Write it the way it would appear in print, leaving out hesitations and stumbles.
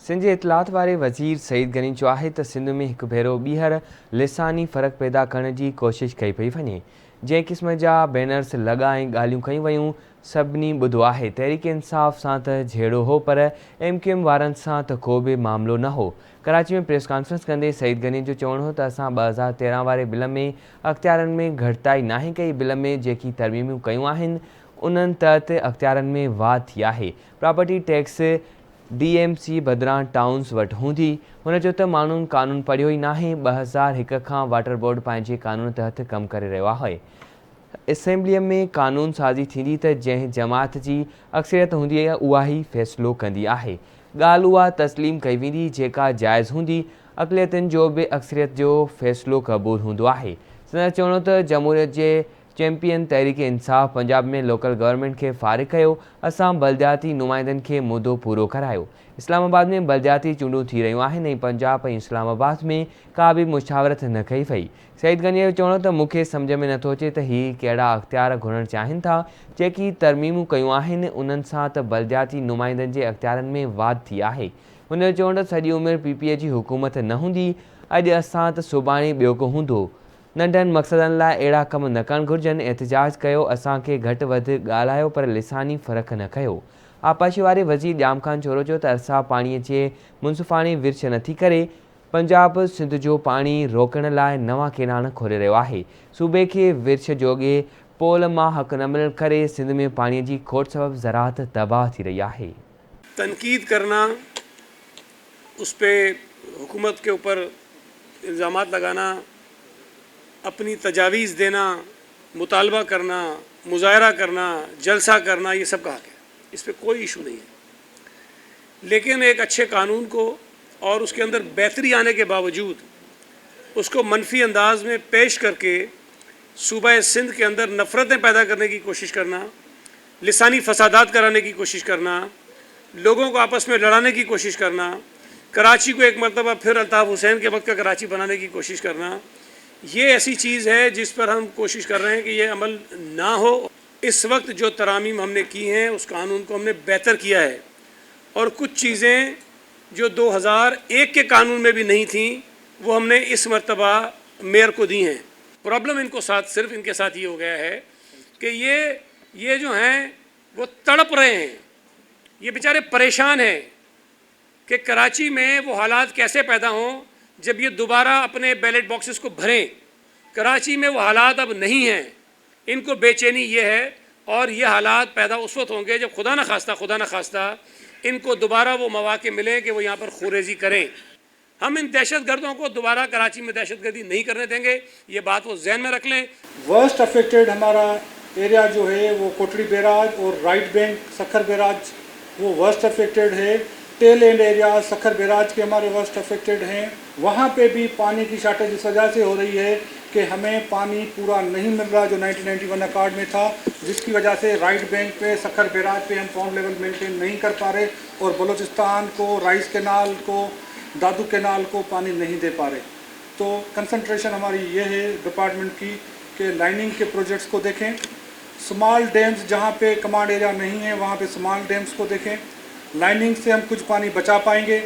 सिंध जे इतलात वारे वज़ीर सईद गनी चयो आहे त सिंध में हिकु भेरो ॿीहर लिसानी फ़र्क़ु पैदा करण जी कोशिश कई पई वञे। जंहिं क़िस्म जा बैनर्स लॻा ऐं ॻाल्हियूं कयूं वयूं सभिनी ॿुधो आहे। तहरीक इंसाफ़ सां त झेड़ो हो, पर MQM वारनि सां त को बि मामिलो न हो। कराची में प्रेस कॉन्फ्रेंस कंदे सईद गनी जो चवणो हो त असां 2013 वारे बिल में अख़्तियारनि में घटिताई नाहे कई। बिल में जेकी तरमीमूं कयूं आहिनि उन्हनि तहत अख़्तियारनि में वाध थी आहे। प्रॉपर्टी टैक्स DMC बदिरां टाउन्स वटि हूंदी। हुन चयो त माण्हुनि कानून पढ़ियो ई नाहे। 2001 खां वाटर बोर्ड पंहिंजे कानून तहत कमु करे रहियो आहे। असेंबलीअ में कानून साज़ी थींदी त जंहिं जमात जी अक्सरियत हूंदी उहा ई फ़ैसिलो कंदी आहे। ॻाल्हि उहा तस्लीम कई वेंदी जेका जाइज़ हूंदी। अक़लियतुनि जो बि अक्सरियत जो फ़ैसिलो क़बूल हूंदो आहे। संदसि चवणो त जमहूरियत जे चैंपियन तहरीक इंसाफ़ पंजाब में लोकल गवर्नमेंट खे फ़ारिग़ कयो। असां बलदियाती नुमाइंदनि खे मुदो पूरो करायो। इस्लामाबाद में बलदियाती चूंडूं थी रहियूं आहिनि ऐं पंजाब ऐं इस्लामाबाद में का बि मुशावरत न कई वई। सईद गनीअ जो चवणो त मूंखे सम्झ में नथो अचे त हीअ कहिड़ा अख़्तियार घुरणु चाहिनि था। जेकी तरमीमूं कयूं आहिनि उन्हनि सां त बलदियाती नुमाइंदनि जे अख़्तियारनि में वाध थी आहे। हुन जो चवणो त सॼी उमिरि PPA जी हुकूमत न हूंदी। अॼु असां त सुभाणे ॿियो को हूंदो। नंढनि मक़सदनि लाइ अहिड़ा कम न करणु घुरिजनि। एहतिजाज कयो, असांखे घटि वधि ॻाल्हायो, पर लिसानी फ़र्क़ु न कयो। आपाशी वारे वज़ीर ॼाम ख़ान चोरो चयो त असां पाणीअ जे मुंसिफ़ाणी विर्छ नथी करे पंजाब सिंध जो पाणी रोकण लाइ नवां केनाल खोले रहियो आहे। सूबे खे विर्छ जोॻे पोल मां हक़ न मिलण करे सिंध में पाणीअ जी खोट सबबि ज़राअत तबाह थी रही आहे। तनकीद करना, उस पे हुकूमत के ऊपर इल्ज़ामात लगाना, अपनी तजावीज़ देना, मुतालबा करना, मुज़ाहरा करना, जलसा करना, ये सब का हक़ है। इस पर कोई इशू नहीं है। लेकिन एक अच्छे कानून को और उसके अंदर बेहतरी आने के बावजूद उसको मनफी अंदाज में पेश करके सूबा सिंध के अंदर नफ़रतें पैदा करने की कोशिश करना, लिसानी फसादात कराने की कोशिश करना, लोगों को आपस में लड़ाने की कोशिश करना, कराची को एक मरतबा फिर अल्ताफ़ हुसैन के वक्त का कराची बनाने की कोशिश करना, ये ऐसी चीज़ है जिस पर हम कोशिश कर रहे हैं कि ये अमल ना हो। इस वक्त जो तरामीम हमने की हैं उस कानून को हमने बेहतर किया है और कुछ चीज़ें जो 2001 के कानून में भी नहीं थीं वो हमने इस मरतबा मेयर को दी हैं। प्रॉब्लम इनको साथ सिर्फ इनके साथ ये हो गया है कि ये जो हैं वो तड़प रहे हैं, ये बेचारे परेशान हैं कि कराची में वो हालात कैसे पैदा हों जब ये दोबारा अपने बैलेट बॉक्सेस को भरें। कराची में वो हालात अब नहीं हैं। इनको बेचैनी ये है और ये हालात पैदा उस वक्त होंगे जब खुदा न खास्ता इनको दोबारा वो मौके मिले कि वो यहाँ पर खुरेजी करें। हम इन दहशत गर्दों को दोबारा कराची में दहशत गर्दी नहीं करने देंगे, ये बात वो जहन में रख लें। वर्स्ट अफेक्टेड हमारा एरिया जो है वो कोटली बैराज और राइट बैंक सखर बैराज वो वर्स्ट अफेक्टेड है। Tail end area Sukkur barrage के हमारे वर्स्ट अफेक्टेड हैं। वहाँ पे भी पानी की शार्टेज इस वजह से हो रही है कि हमें पानी पूरा नहीं मिल रहा जो 1991 अकार्ड में था, जिसकी वजह से राइट बैंक पे सखर बैराज पे हम पॉन्ड लेवल मेंटेन नहीं कर पा रहे और बलूचिस्तान को राइस कैनाल को दादू कैनाल को पानी नहीं दे पा रहे। तो कंसंट्रेशन हमारी ये है डिपार्टमेंट की कि लाइनिंग के प्रोजेक्ट्स को देखें, स्मॉल डैम्स जहाँ पे कमांड एरिया नहीं है वहाँ पे स्मॉल डैम्स को देखें। लाइनिंग से हम कुछ पानी बचा पाएंगे।